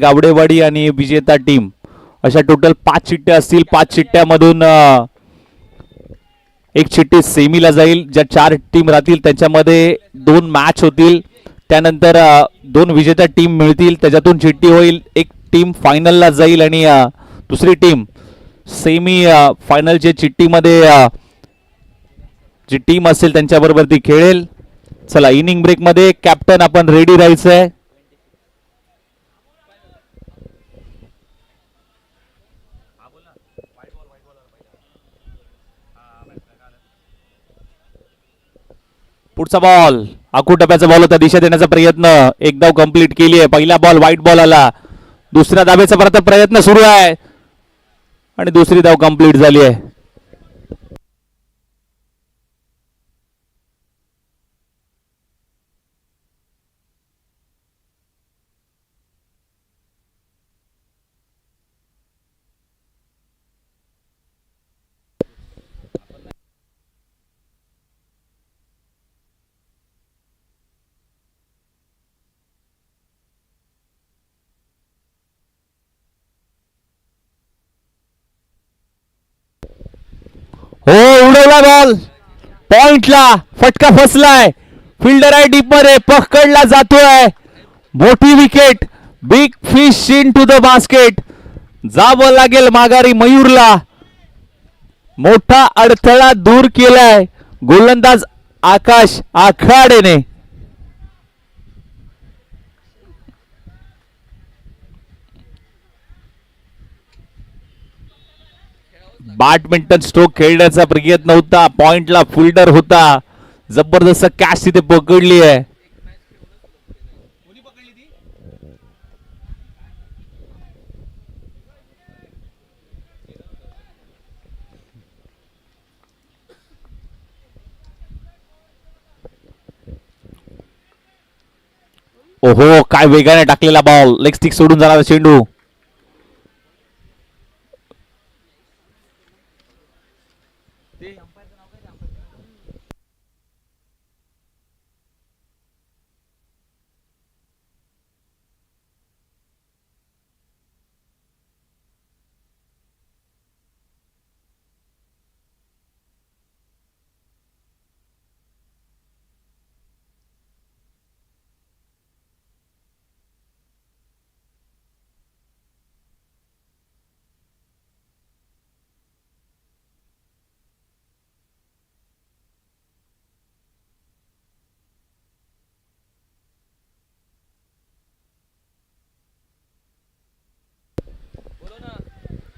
गावडेवाडी आणि विजेता टीम अशा टोटल 5 चिठ्ठ्या असतील. 5 चिठ्ठ्यामधून एक चिठ्ठी सेमीला जाईल. ज्या 4 टीम राहतील त्याच्यामध्ये 2 मॅच होतील. त्यानंतर 2 विजेता टीम मिळतील. त्याच्यातून चिठ्ठी होईल. एक टीम फायनलला जाईल आणि दुसरी टीम सेमी फायनलच्या चिठ्ठीमध्ये जी टीम असेल त्यांच्याबरोबर ती खेळेल. चला इनिंग ब्रेक मध्ये कॅप्टन आपण रेडी राहायचंय. पुढचा बॉल आखू टप्प्याचा बॉल होता. दिशा देण्याचा प्रयत्न. एक धाव कंप्लीट केली आहे. पहिला बॉल व्हाईट बॉल आला. दुसऱ्या धावेचा परत प्रयत्न सुरू आहे आणि दुसरी धाव कंप्लीट झाली आहे. हो उडवला बॉल पॉइंटला. फटका फसलाय. फिल्डर आहे डीप मध्ये. पकडला जातोय. मोठी wicket. Big fish into the basket. जावं लागेल माघारी मयूरला. मोठा अडथळा दूर केलाय गोलंदाज आकाश आखाडेने. बॅडमिंटन स्ट्रोक खेळण्याचा प्रयत्न होता. पॉइंटला फिल्डर होता. जबरदस्त कॅच तिथे पकडली आहे. ओहो काय वेगाने टाकलेला बॉल. लेग स्टिक सोडून जाणारा चेंडू.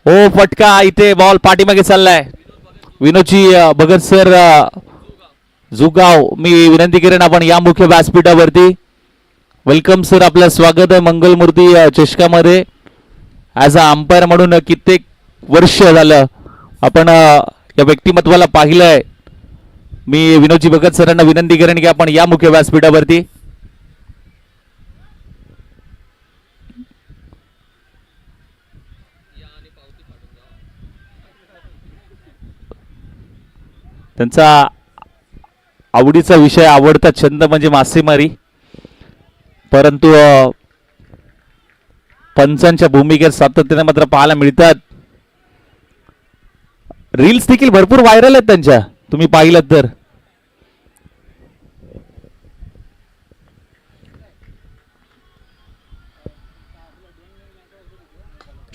हो फटका. इथे बॉल पाठीमागे चाललाय. विनोदजी भगत सर जुगाव मी विनंती करेन आपण या मुख्य व्यासपीठावरती. Welcome sir. आपलं स्वागत आहे मंगलमूर्ती चषकामध्ये. ॲज अ अंपायर म्हणून कित्येक वर्ष झालं आपण या व्यक्तिमत्वाला पाहिलंय. मी विनोदजी भगत सरांना विनंती करेन की आपण या मुख्य व्यासपीठावरती. त्यांचा आवडीचा विषय आवडता छंद म्हणजे मासेमारी. परंतु पंचांच्या भूमिकेत सातत्याने मात्र पाहायला मिळतात. रील्स देखील भरपूर व्हायरल आहेत त्यांच्या तुम्ही पाहिलं तर.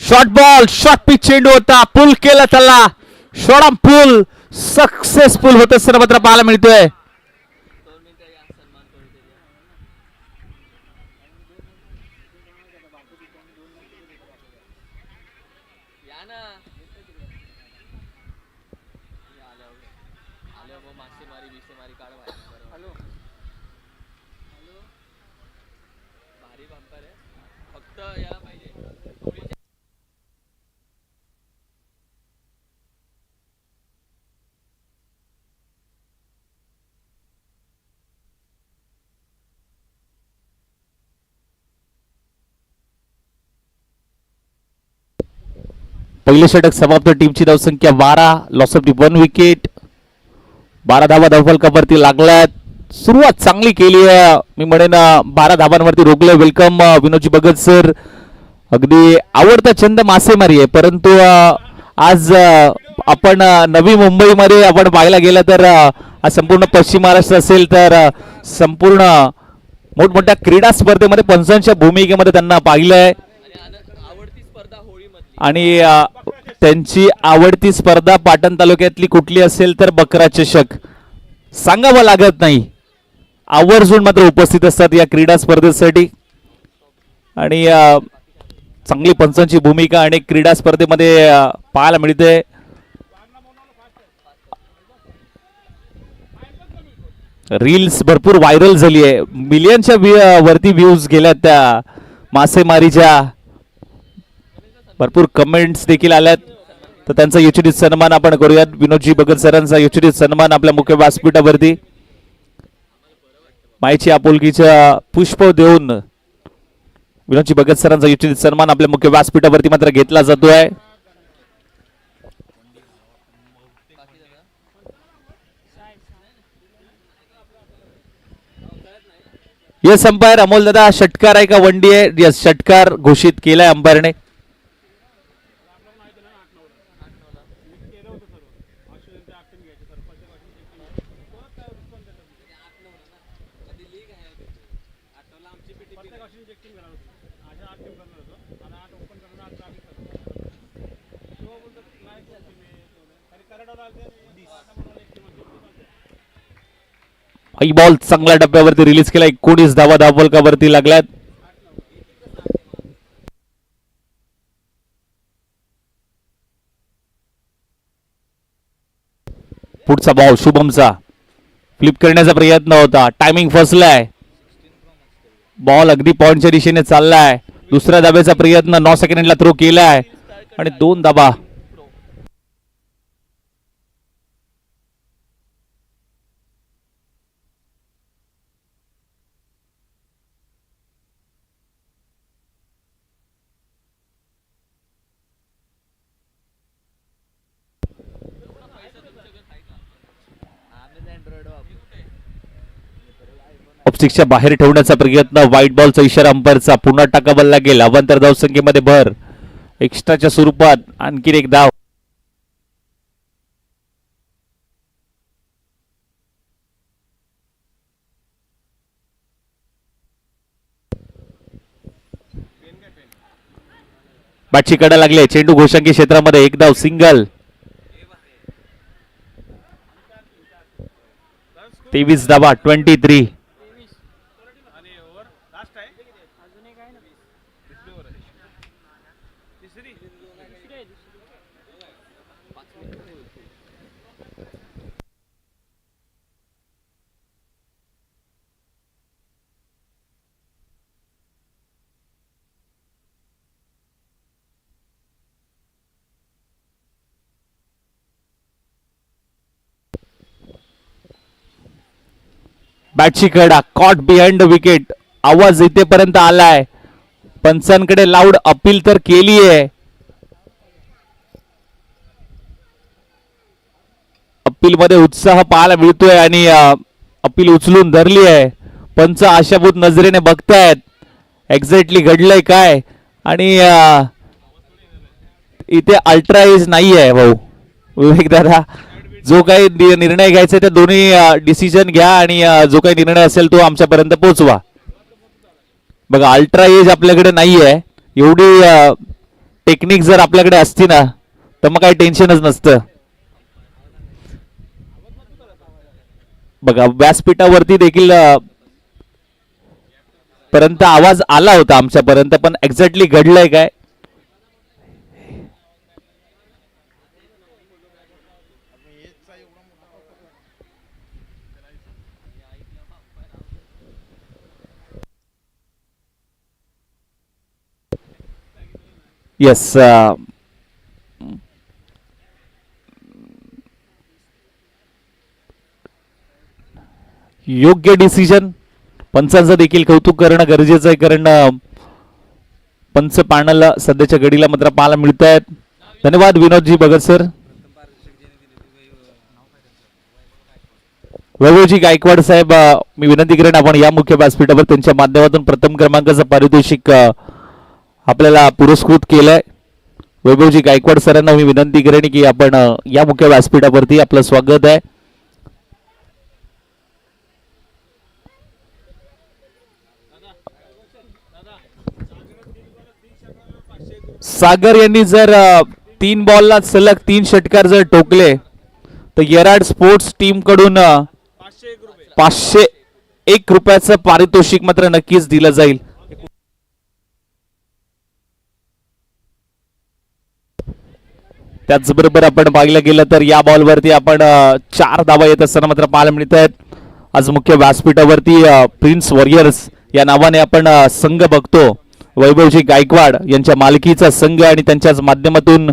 Short ball. शॉर्ट पिच चेंडू होता. पुल केला त्याला. शॉर्ट पुल सक्सेसफुल होत असताना मात्र पाहायला मिळतोय. पहिले षटक समाप्त. टीमची धावसंख्या 12. Loss of 1 wicket. 12 धावा धावफलकावरती लागल्यात. सुरुवात चांगली केली आहे मी म्हणेन. 12 धावांवरती रोखले. Welcome Vinodji Bhagat sir. अगदी आवडता छंद मासेमारी आहे, परंतु आज आपण नवी मुंबईमध्ये आपण पाहायला गेलं तर आज संपूर्ण पश्चिम महाराष्ट्र असेल तर संपूर्ण मोठमोठ्या क्रीडा स्पर्धेमध्ये पंचांच्या भूमिकेमध्ये त्यांना पाहिलंय आणि त्यांची आवडती स्पर्धा पाटण तालुक्यातली कुठली असेल तर बकरा चषक सांगावं लागत नाही, आवर्जून मात्र उपस्थित असतात या क्रीडा स्पर्धेसाठी आणि चांगली पंचांची भूमिका अनेक क्रीडा स्पर्धेमध्ये पाहायला मिळते. रील्स भरपूर व्हायरल झाली आहे, मिलियनच्या वरती व्ह्यूज गेल्यात त्या मासेमारीच्या, भरपूर कमेंट्स देखील आल्यात. तर त्यांचा यशोचित सन्मान आपण करूयात. विनोदजी भगत सरांचा यशोचित सन्मान आपल्या मुख्य व्यासपीठावरती मायची आपुलकीच्या पुष्प देऊन विनोदजी भगत सरांचा यशोचित सन्मान आपल्या मुख्य व्यासपीठावरती मात्र घेतला जातोय. यस अंपायर अमोल दादा, षटकार आहे का वंडी आहे? यस, षटकार घोषित केलाय अंपायरने. आई बॉल चांगल्या डब्यावरती रिलीज केला. 19 धावा धावफलकावरती लागल्यात. पुढचा बॉल शुभमचा फ्लिप करण्याचा प्रयत्न होता, टायमिंग फसलाय. बॉल अगदी पॉइंटच्या दिशेने चाललाय. दुसऱ्या धाब्याचा प्रयत्न 9 सेकंडला थ्रो केलाय आणि 2 धाबा. ऑफस्टिकच्या बाहेर ठेवण्याचा प्रयत्न, व्हाईट बॉलचा इशारा अंपायरचा. पुन्हा टाकावं लागेल. अवांतर धाव संख्येमध्ये भर, एक्स्ट्राच्या स्वरूपात आणखी एक धाव. बॅटची कडा लागले. चेंडू घोषांकी क्षेत्रामध्ये, एक धाव, सिंगल. 23 धावा, 23. बॅटची कडा, कॉट बिहाइंड द विकेट. आवाज इथेपर्यंत आलाय. पंचांकडे लाऊड अपील तर केली आहे. अपील मध्ये उत्साह पाहायला मिळतोय आणि अपील उचलून धरली आहे. पंच आशाभूत नजरेने बघतायत एक्झॅक्टली घडलंय काय. आणि इथे अल्ट्रा एज नाही आहे भाऊ विवेक दादा. जो काही निर्णय घ्यायचा त्या दोन्ही डिसिजन घ्या आणि जो काही निर्णय असेल तो आमच्यापर्यंत पोहोचवा. बघा, अल्ट्रा एज आपल्याकडे नाही आहे. एवढी टेक्निक जर आपल्याकडे असती ना तर मग काही टेन्शनच नसतं. बघा, व्यासपीठावरती देखील पर्यंत आवाज आला होता आमच्यापर्यंत, पण एक्झॅक्टली घडलंय काय. येस, योग्य डिसिजन. पंचांचं देखील कौतुक करणं गरजेचं आहे, कारण पंच पॅनल सध्याच्या घडीला मात्र पाहायला मिळत आहेत. धन्यवाद विनोदजी भगत सर. वैभवजी गायकवाड साहेब, मी विनंती करेन आपण या मुख्य व्यासपीठावर त्यांच्या माध्यमातून प्रथम क्रमांकाचं पारितोषिक आपल्याला पुरस्कृत केलंय. वैभवजी गायकवाड सरांना मी विनंती करेन की आपण या मुख्य व्यासपीठावरती आपलं स्वागत आहे. सागर यांनी जर 3 बॉलला सलग 3 षटकार जर ठोकले तर येराड स्पोर्ट्स टीम कडून 501 रुपयाचं पारितोषिक मात्र नक्कीच दिलं जाईल. त्याचबरोबर आपण पाहिलं गेलं तर या बॉलवरती आपण 4 धावा येत असताना मात्र पाहायला मिळत आहेत. आज मुख्य व्यासपीठावरती प्रिन्स वॉरियर्स या नावाने आपण संघ बघतो. वैभवजी गायकवाड यांच्या मालकीचा संघ आणि त्यांच्याच माध्यमातून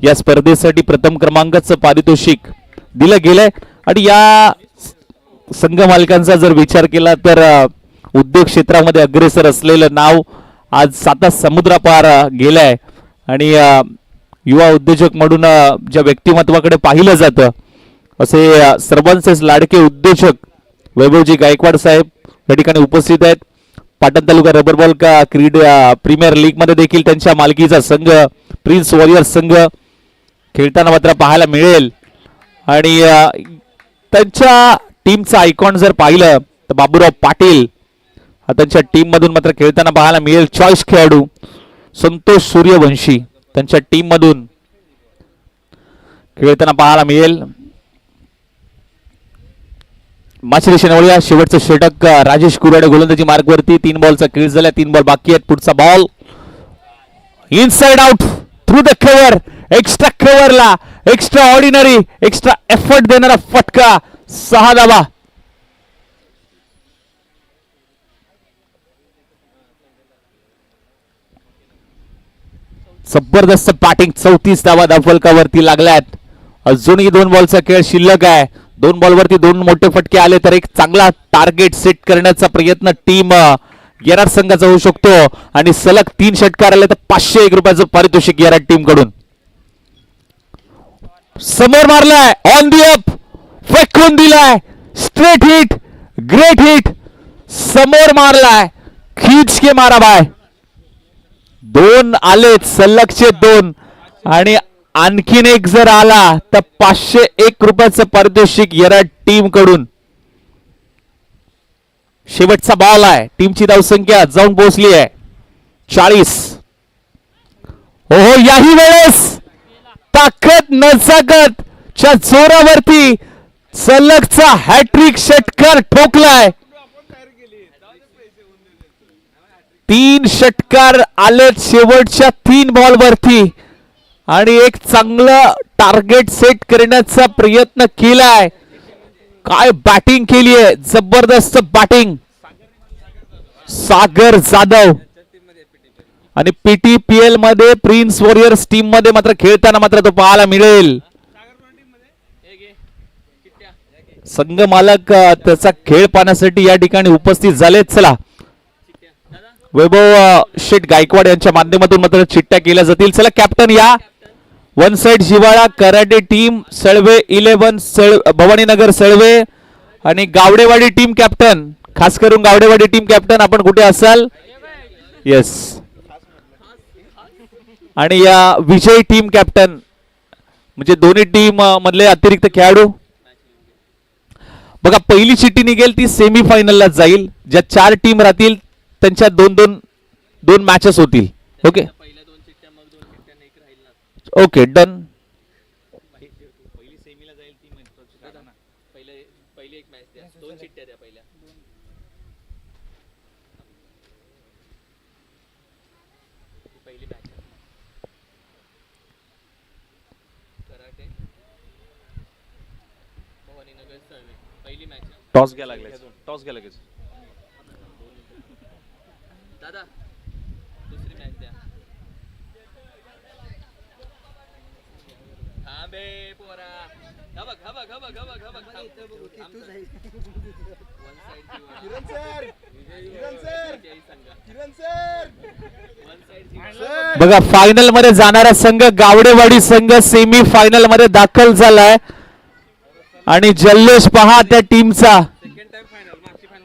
या स्पर्धेसाठी प्रथम क्रमांकाचं पारितोषिक दिलं गेलंय. आणि या संघ मालकांचा जर विचार केला तर उद्योग क्षेत्रामध्ये अग्रेसर असलेलं नाव आज 7 समुद्रापार गेलंय. आणि युवा उद्योजक म्हणून ज्या व्यक्तिमत्वाकडे पाहिलं जातं असे सर्वांचेच लाडके उद्योजक वैभवजी गायकवाड साहेब या ठिकाणी उपस्थित आहेत. पाटण तालुका रबर बॉल का क्रीडा प्रीमियर लीग मध्ये देखील त्यांच्या मालकीचा संघ प्रिन्स वॉरियर्स संघ खेळताना मात्र पाहायला मिळेल. आणि त्यांच्या टीमचा आयकॉन जर पाहिलं तर बाबूराव पाटील हा त्यांच्या टीम मधून मात्र खेळताना पाहायला मिळेल. चॉईस खेळाडू संतोष सूर्यवंशी त्यांच्या टीम मधून खेळताना पाहायला मिळेल. माचरी शेनवळ्या शेवटचं षटक राजेश कुराडे गोलंदाजी मार्गवरती. 3 बॉलचा खेळ झाला. 3 बॉल बाकी आहेत. पुढचा ball inside out through the cover. Extra कव्हरला एक्स्ट्रा ऑर्डिनरी एक्स्ट्रा एफर्ट देणारा फटका. 6 धावा. जबरदस्त बॅटिंग. 34 धावा धावफलकावरती लागल्यात. अजूनही 2 बॉलचा खेळ शिल्लक आहे. 2 बॉलवरती 2 मोठे फटके आले तर एक चांगला टार्गेट सेट करण्याचा प्रयत्न टीम येराड संघाचा होऊ शकतो. आणि सलग 3 षटकार आले तर 501 रुपयाचं पारितोषिक येराड टीम कडून. समोर मारलाय ऑन दी अप फेकून दिलाय. Straight hit great hit. समोर मारलाय खींच के मारा बाय. 2 आलेत सलगचे 2 आणि आणखीन एक जर आला तर 501 रुपयाचं पारितोषिक येराड टीम कडून. शेवटचा बॉल आहे. टीमची धावसंख्या जाऊन पोहोचली आहे 40. हो याही वेळेस ताकद नजाकत च्या जोरावरती सलगचा हॅट्रिक षटकार ठोकलाय. 3 षटकार आलेत शेवटच्या 3 बॉलवरती आणि एक चांगलं टार्गेट सेट करण्याचा प्रयत्न केलाय. काय बॅटिंग केली आहे. जबरदस्त बॅटिंग सागर जाधव. आणि पीटीपीएल मध्ये प्रिन्स वॉरियर्स टीम मध्ये मात्र खेळताना मात्र तो पाहायला मिळेल. संघ मालक त्याचा खेळ पाहण्यासाठी या ठिकाणी उपस्थित झालेत. चला वैभव शेठ गायकवाड यांच्या माध्यमातून मात्र चिठ्ठ्या केल्या जातील. चला कॅप्टन या. 1 साइड जिवाळा कराटे टीम सळवे 11 भवानीनगर सळवे आणि गावडेवाडी टीम कॅप्टन. खास करून गावडेवाडी टीम कॅप्टन आपण कुठे असाल. येस. आणि या विजय टीम कॅप्टन म्हणजे दोन्ही टीम मधले अतिरिक्त खेळाडू. बघा पहिली चिठ्ठी निघेल ती सेमी फायनलला जाईल. ज्या 4 टीम राहतील त्यांच्या 2 मॅचेस होतील. Okay okay done. टॉस घ्या लागले. टॉस घ्या लगेच. दादा दुसरी मॅच द्या. थांबे पोरा. हबक हबक हबक हबक हबक किरण सर किरण सर. बघा फायनल मध्ये जाणारा संघ गावडेवाडी संघ सेमी फायनल मध्ये दाखल झालाय. आणि जल्लोष पहा त्या टीमचा.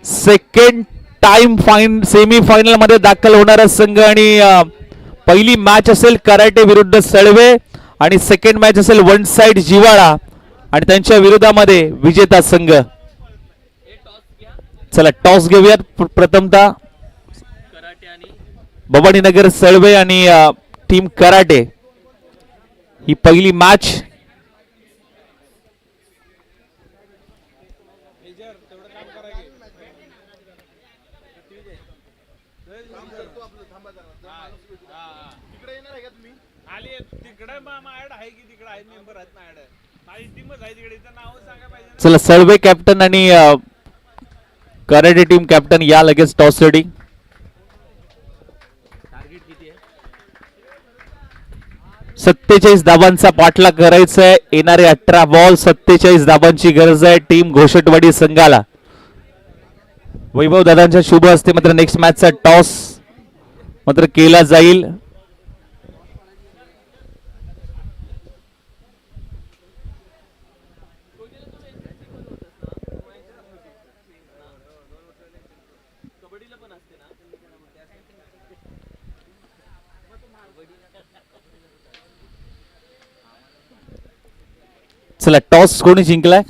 सेकंड टाइम सेमी फायनल मध्ये दाखल होणारा संघ आणि पहिली मॅच असेल कराटे विरुद्ध सळवे आणि सेकंड मॅच असेल वन साइड जिवाळा आणि त्यांच्या विरोधामध्ये विजेता संघ. चला टॉस घेऊयात. प्रथमतः भवानीनगर सळवे आणि टीम कराटे ही पहिली मॅच. चला सळवे कॅप्टन आणि कराटे टीम कॅप्टन या लगेच टॉस रेडी. 47 धावांचा पाठलाग करायचा आहे. येणारे 18 बॉल 47 धावांची गरज आहे टीम घोषटवाडी संघाला. वैभव दादांच्या शुभ हस्ते मात्र नेक्स्ट मॅचचा टॉस मात्र केला जाईल. चला टॉस कोणी जिंकलाय?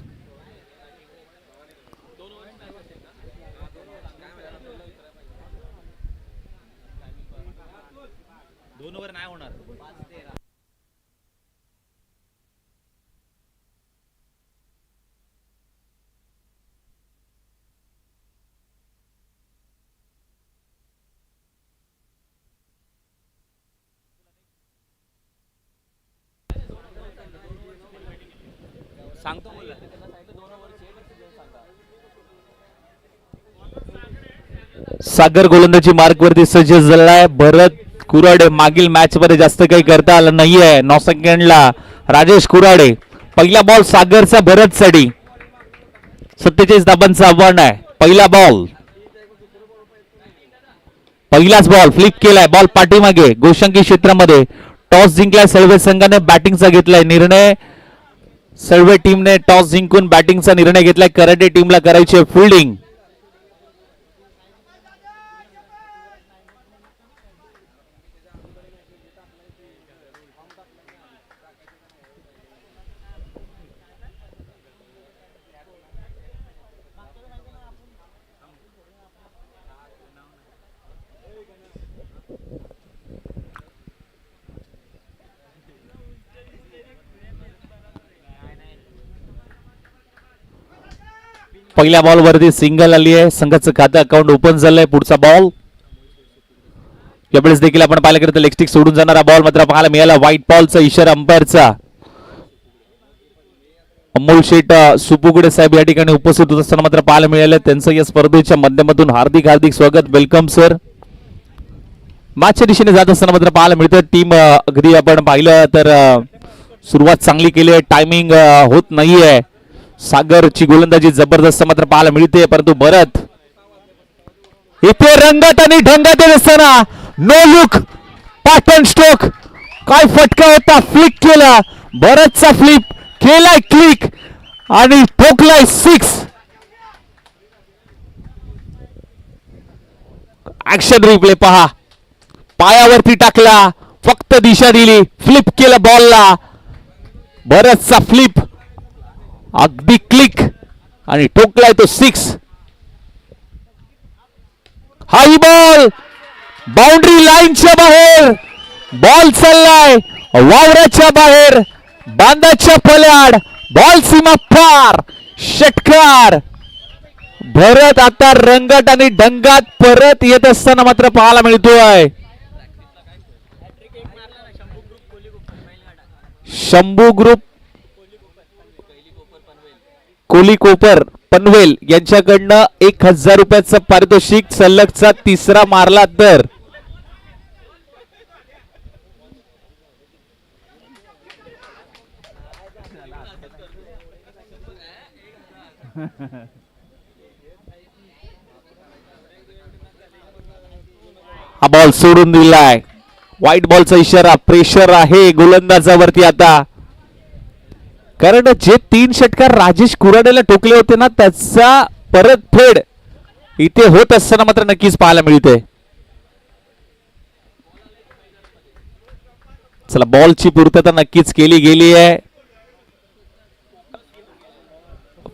सागर गोलंदाजी मार्क वरती सज्ज झालाय. भरत कुराडे मागील मॅच मध्ये जास्त काही करता आलं नाहीये. 9 सेकंडला राजेश कुराडे. पहिला बॉल सागरचा भरत साठी. 47 धाबांचं आव्हान आहे. पहिला बॉल पहिलाच बॉल फ्लिप केलाय. बॉल पाठीमागे गोशंकी क्षेत्रामध्ये. टॉस जिंकलाय सळवे संघाने. बॅटिंगचा घेतलाय निर्णय. सळवे टीमने टॉस जिंकून बॅटिंगचा निर्णय घेतलाय. कराटे टीमला करायची फिल्डिंग. पहिल्या बॉल वरती सिंगल आली आहे. संघाचं खातं अकाउंट ओपन झालंय. पुढचा बॉल यावेळेस देखील आपण पाहिलं तर लेग स्टिक सोडून जाणारा बॉल मात्र पाहायला मिळाला. व्हाईट बॉलचा इशारा अंपायरचा. अमोल शेठ सुपुगुडे साहेब या ठिकाणी उपस्थित होत असताना मात्र पाहायला मिळालं. त्यांचं या स्पर्धेच्या माध्यमातून हार्दिक हार्दिक स्वागत. Welcome sir. मॅचच्या दिशेने जात असताना मात्र पाहायला मिळतं टीम अगदी आपण पाहिलं तर सुरुवात चांगली केली आहे. टायमिंग होत नाहीये. सागरची गोलंदाजी जबरदस्त मात्र पाहायला मिळते. परंतु भरत इथे रंगात आणि ढंगात येत असताना नो लुक पॅटर्न स्ट्रोक. काय फटका होता. फ्लिक केला. भरतचा फ्लिप केलाय क्लिक आणि ठोकलाय 6. ऍक्शन रिप्ले पहा. पायावरती टाकला. फक्त दिशा दिली. फ्लिप केला बॉलला. भरतचा फ्लिप अगदी क्लिक आणि ठोकलाय तो 6. हाई बॉल बाउंड्री लाईनच्या बाहेर. बॉल चाललाय वावराच्या बाहेर. बांधाच्या पल्याड. बॉल सीमा पार. षटकार. भरत आता रंगात आणि ढंगात परत येत असताना मात्र पाहायला मिळतोय. शंभू ग्रुप कोली कोपर पनवेल यांच्याकडनं 1000 रुपयाचं पारितोषिक. सलगचा तिसरा मारला तर हा बॉल सोडून दिलाय. व्हाईट बॉलचा इशारा. प्रेशर आहे गोलंदाजावरती आता. कारण जे 3 षटकार राजेश कुराडेला ठोकले होते ना त्याचा परतफेड इथे होत असताना मात्र नक्कीच पाहायला मिळते. चला बॉलची पूर्तता नक्कीच केली गेली आहे.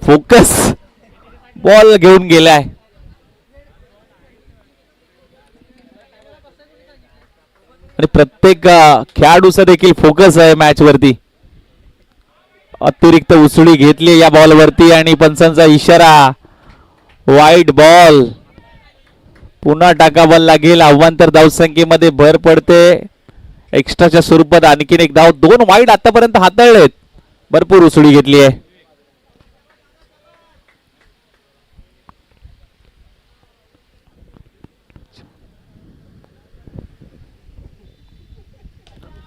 फोकस बॉल घेऊन गेलाय. आणि प्रत्येक खेळाडूचा देखील फोकस आहे मॅच वरती. अतिरिक्त उसळी घेतली या बॉल वरती आणि पंचांचा इशारा वाईट बॉल. पुन्हा टाकावं लागेल. अवांतर धावसंख्येमध्ये भर पडते. एक्स्ट्राच्या स्वरूपात आणखीन एक धाव. 2 वाईट आतापर्यंत हाताळलेत. भरपूर उसळी घेतली आहे.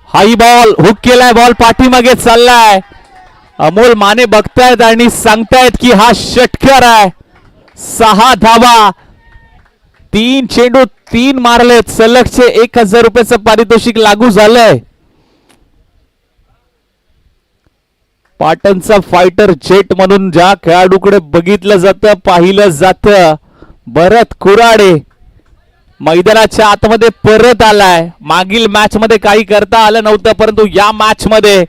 हाई बॉल हुक केलाय. बॉल पाठीमागे चाललाय. अमोल माने बघतायत आणि सांगतायत की हा षटकार आहे. 6 धावा. 3 चेंडू 3 मारलेत. सलगचे 1000 रुपयाचं पारितोषिक लागू झालंय. पाटणचा फायटर जेट म्हणून ज्या खेळाडूकडे बघितलं जातं, पाहिलं जातं, भरत कुराडे मैदानाच्या आतमध्ये परत आलाय. मागील मॅच मध्ये काही करता आलं नव्हतं, परंतु या मॅच मध्ये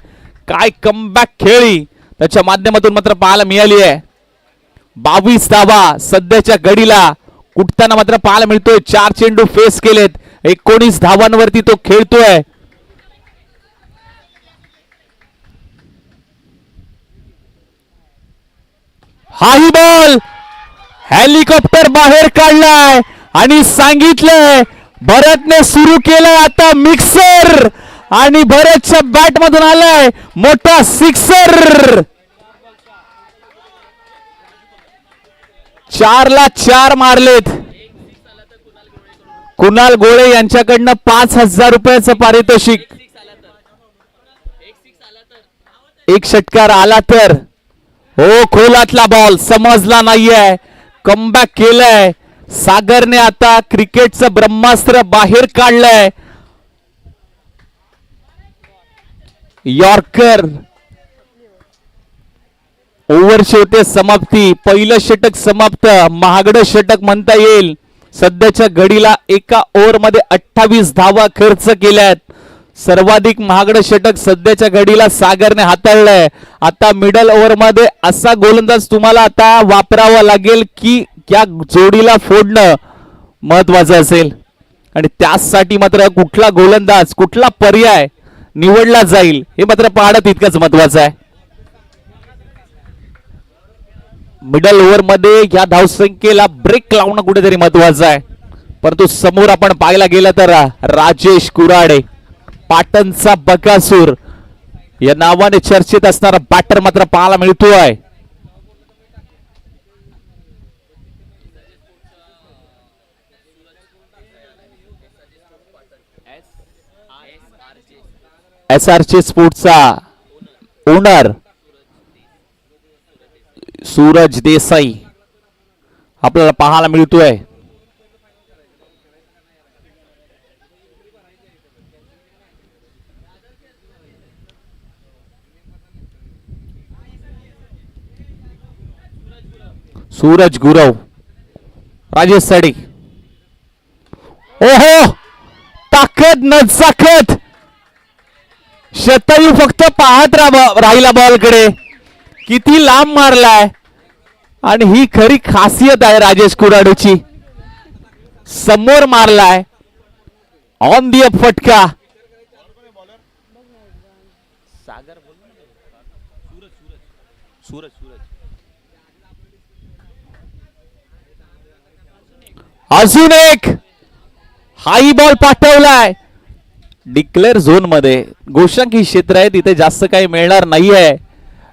काय कमबॅक खेळी त्याच्या माध्यमातून मात्र पाहायला मिळाली आहे. 22 धावा सध्याच्या घडीला कुठताना मात्र पाहायला मिळतोय. 4 चेंडू फेस केलेत. 19 धावांवरती तो खेळतोय. हाही बॉल हेलिकॉप्टर बाहेर काढलाय आणि सांगितलंय भरतने सुरू केलंय आता मिक्सर. आणि भरतच्या बॅट मधून आलाय मोठा सिक्सर. 4 ला 4 मारलेत. कुणाल गोळे यांच्याकडनं 5000 रुपयाचं पारितोषिक. एक षटकार आला तर हो. खोलातला बॉल समजला नाहीये. कमबॅक केलंय सागरने. आता क्रिकेटचं ब्रह्मास्त्र बाहेर काढलंय. यॉर्कर. ओव्हरची होते समाप्ती. पहिलं षटक समाप्त. महागडं षटक म्हणता येईल. सध्याच्या घडीला एका ओव्हर मध्ये 28 धावा खर्च केल्यात. सर्वाधिक महागडं षटक सध्याच्या घडीला सागरने हाताळलंय. आता मिडल ओव्हर मध्ये असा गोलंदाज तुम्हाला आता वापरावा लागेल की या जोडीला फोडणं महत्वाचं असेल. आणि त्यासाठी मात्र कुठला गोलंदाज कुठला पर्याय निवडला जाईल हे मात्र पाहणं तितकंच महत्वाचं आहे. मिडल ओव्हर मध्ये या धावसंख्येला ब्रेक लावणं कुठेतरी महत्वाचं आहे. परंतु समोर आपण पाहायला गेलं तर राजेश कुराडे पाटणचा बकासूर या नावाने चर्चेत असणारा बॅटर मात्र पाहायला मिळतोय. SRJ स्पोर्ट्सचा ओनर सूरज देसाई आपल्याला पाहायला मिळतोय. सूरज गुरव, राजेश साडी. ओहो, ताकद नजाकत. शतयू फक्त पाहत राहिला बॉलकडे. किती लांब मारलाय. आणि ही खरी खासियत आहे राजेश कुराडूची. समोर मारलाय. ऑन दी अप फटका. सागर सूरज अजून एक हाई बॉल पाठवलाय. डिक्लेअर झोन मध्ये गोशांकी क्षेत्र आहे, तिथे जास्त काही मिळणार नाहीये.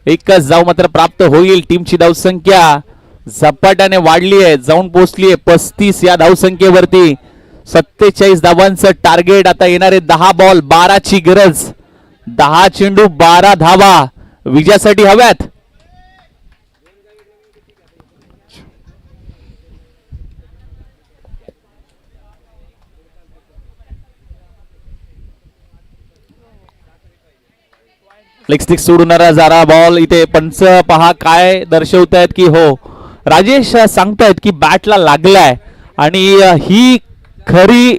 एकच धाव मात्र प्राप्त होईल. टीमची धावसंख्या झपाट्याने वाढली आहे, जाऊन पोहोचली आहे 35 या धावसंख्येवरती. 47 धावांचं टार्गेट. आता येणारे 10 बॉल 12 ची गरज. 10 चेंडू 12 धावा विजयासाठी हव्यात. लेग स्टिक सोडणारा जारा बॉल. इथे पंच पहा काय दर्शवतायत की हो राजेश सांगतायत की बॅटला लागलाय. आणि ही खरी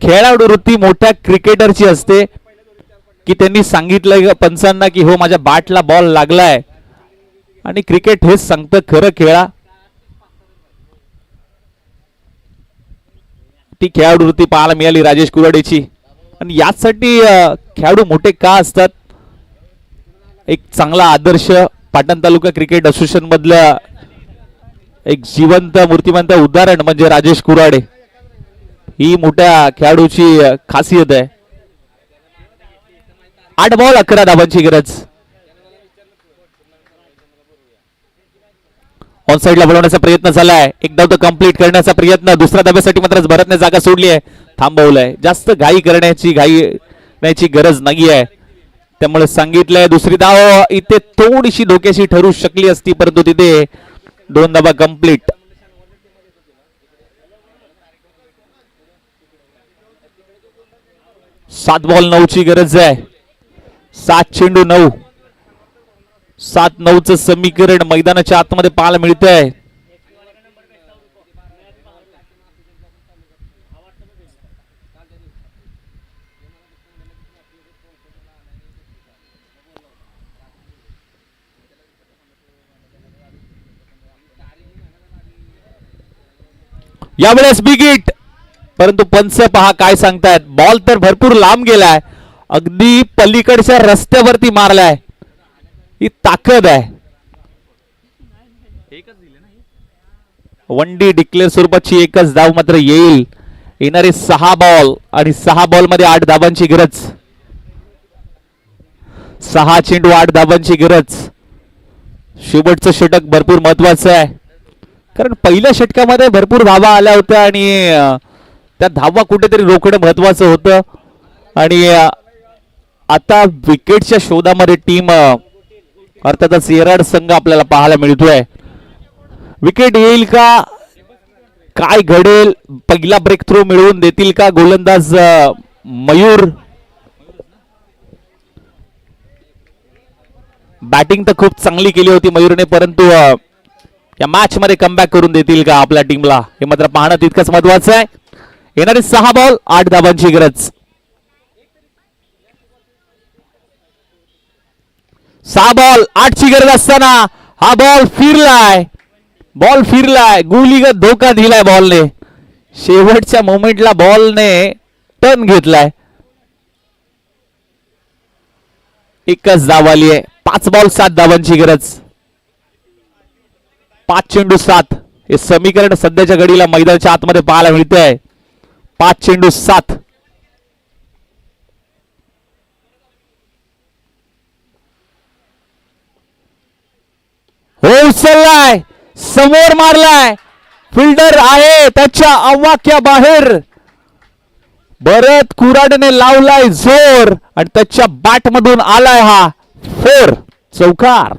खेळाडू वृत्ती मोठ्या क्रिकेटरची असते. की त्यांनी सांगितलं पंचांना की हो माझ्या बॅटला बॉल लागलाय आणि क्रिकेट हेच सांगतं खरं खेळा. ती खेळाडूवृत्ती पाहायला मिळाली राजेश कुराडेची. आणि यासाठी खेळाडू मोठे का असतात, एक चांगला आदर्श पाटण तालुका क्रिकेट असोसिएशन मधलं एक जिवंत मूर्तिमंत उदाहरण म्हणजे राजेश कुराडे. ही मोठ्या खेळाडूची खासियत आहे. 8 बॉल 11 धावांची गरज. ऑन साइडला बोलवण्याचा प्रयत्न झालाय. एक धाव तर कंप्लीट करण्याचा प्रयत्न. दुसऱ्या धाब्यासाठी मात्र भरतने जागा सोडली आहे, थांबवलंय. जास्त घाई करण्याची गरज नाहीये, त्यामुळे सांगितलंय दुसरी धाव इथे थोडीशी धोक्याची ठरू शकली असती, परंतु तिथे 2 धावा कंप्लीट. सात बॉल 9 ची गरज आहे. 7 चेंडू 9. 7-9 चं समीकरण मैदानाच्या आतमध्ये पाहायला मिळतंय. यावेळेस बिग हिट, परंतु पंच पहा काय सांगतायत. बॉल तर भरपूर लांब गेलाय, अगदी पलीकडच्या रस्त्यावरती मारलाय. ही ताकद आहे. 1 डी डिक्लेअर स्वरूपाची एकच धाव मात्र येईल. येणारे 6 बॉल आणि 6 बॉल मध्ये 8 धावांची गरज. 6 चेंडू 8 धावांची गरज. शेवटचं षटक भरपूर महत्वाचं आहे, कारण पहिल्या षटकामध्ये भरपूर धावा आल्या होत्या आणि त्या धावा कुठेतरी रोखणं महत्वाचं होतं. आणि आता विकेटच्या शोधामध्ये टीम अर्थातच येराड संघ आपल्याला पाहायला मिळतोय. विकेट येईल का, काय घडेल, पहिला ब्रेक थ्रो मिळवून देतील का गोलंदाज मयूर. बॅटिंग तर खूप चांगली केली होती मयूरने, परंतु या मॅच मध्ये कमबॅक करून देतील का आपल्या टीमला, हे मात्र पाहणं तितकंच महत्वाचं आहे. येणारे 6 बॉल 8 धावांची गरज. 6 बॉल 8 ची गरज असताना हा बॉल फिरलाय. गुलीगत धोका दिलाय बॉलने. शेवटच्या मोमेंटला बॉलने टर्न घेतलाय. एकच धाव आली आहे. 5 बॉल 7 धावांची गरज. 5 चेंडू 7 हे समीकरण सध्याच्या घडीला मैदानाच्या आतमध्ये पाहायला मिळतंय. 5 चेंडू 7. हो उचललाय, समोर मारलाय, फिल्डर आहे त्याच्या आवाक्या बाहेर. भरत कुराडने लावलाय जोर आणि त्याच्या बॅट मधून आलाय हा 4 चौकार.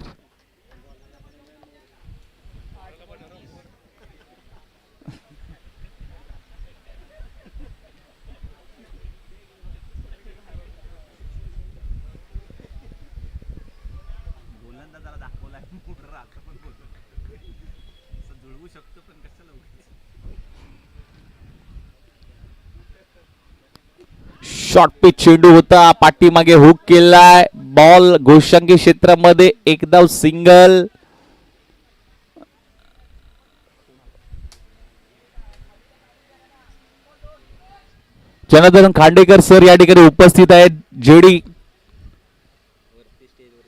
शॉर्ट पिच चेंडू होता, पाठीमागे हुक केलाय. बॉल घोषांकी क्षेत्रामध्ये एक धाव सिंगल. जनार्दन खांडेकर सर या ठिकाणी उपस्थित आहेत. जेडी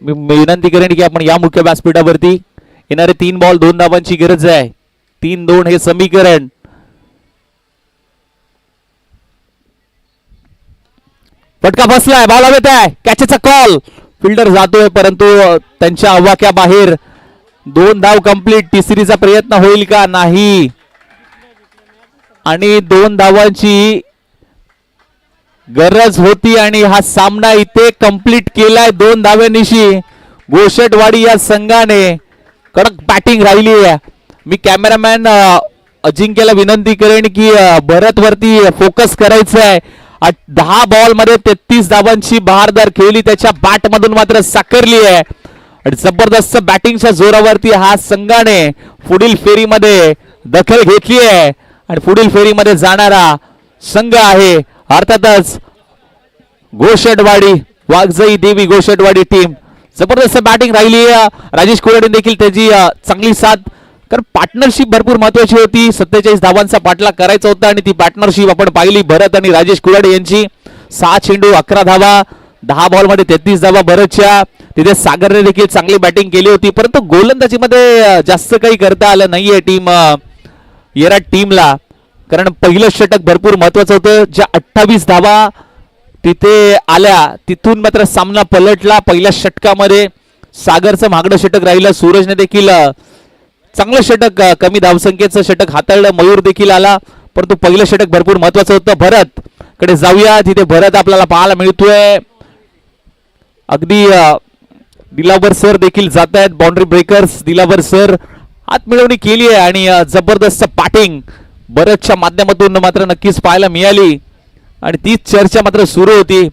मी विनंती करेन की आपण या मुख्य व्यासपीठावरती येणारे 3 बॉल 2 धावांची गरज आहे. 3-2 हे समीकरण. फटका बसलाय, बॉल हवेत आहे, कॅचचा कॉल. फिल्डर जातोय परंतु त्यांच्या आवाक्या बाहेर. 2 धाव कंप्लीट. तिसरीचा प्रयत्न होईल का, नाही. आणि 2 धावांची गरज होती आणि हा सामना इथे कंप्लीट केलाय 2 धाव्यांनिशी. गोषटवाडी या संघाने कडक बॅटिंग राहिली आहे. मी कॅमेरामॅन अजिंक्यला विनंती करेन की भरत वरती फोकस करायचं आहे. 10 बॉल मध्ये 33 धावांची बहारदार खेळली, त्याच्या बॅट मधून मात्र साकारली आहे. आणि जबरदस्त बॅटिंगच्या जोरावरती हा संघाने पुढील फेरीमध्ये दखल घेतली आहे आणि पुढील फेरीमध्ये जाणारा संघ आहे अर्थातच गोषटवाडी वाघजाई देवी गोशेटवाडी टीम. जबरदस्त बॅटिंग राहिली. राजेश कुराडे देखील त्याची चांगली साथ, कारण पार्टनरशिप भरपूर महत्वाची होती. 47 धावांचा पाठलाग करायचा होता आणि ती पार्टनरशिप आपण पाहिली. भरत आणि राजेश कुराडे यांची 6 चेंडू 11 धावा, 10 बॉल मध्ये 33 धावा भरतच्या. तिथे सागरने देखील चांगली बॅटिंग केली होती, परंतु गोलंदाजीमध्ये जास्त काही करता आलं नाहीये टीम येराड टीमला, कारण पहिलं षटक भरपूर महत्वाचं होतं. ज्या 28 धावा तिथे आल्या तिथून मात्र सामना पलटला. पहिल्या षटकामध्ये सागरचं मागडं षटक राहिलं. सूरजने देखील चांगलं षटक, कमी धावसंख्येचं षटक हाताळलं. मयूर देखील आला, परंतु पहिलं षटक भरपूर महत्वाचं होतं. भरत कडे जाऊया. तिथे भरत आपल्याला पाहायला मिळतोय. अगदी दिलावर सर देखील जात आहेत. बाउंड्री ब्रेकर्स दिलावर सर हात मिळवणी केली आहे आणि जबरदस्त बॅटिंग भरतच्या माध्यमातून मात्र नक्कीच पाहायला मिळाली आणि तीच चर्चा मात्र सुरू होती.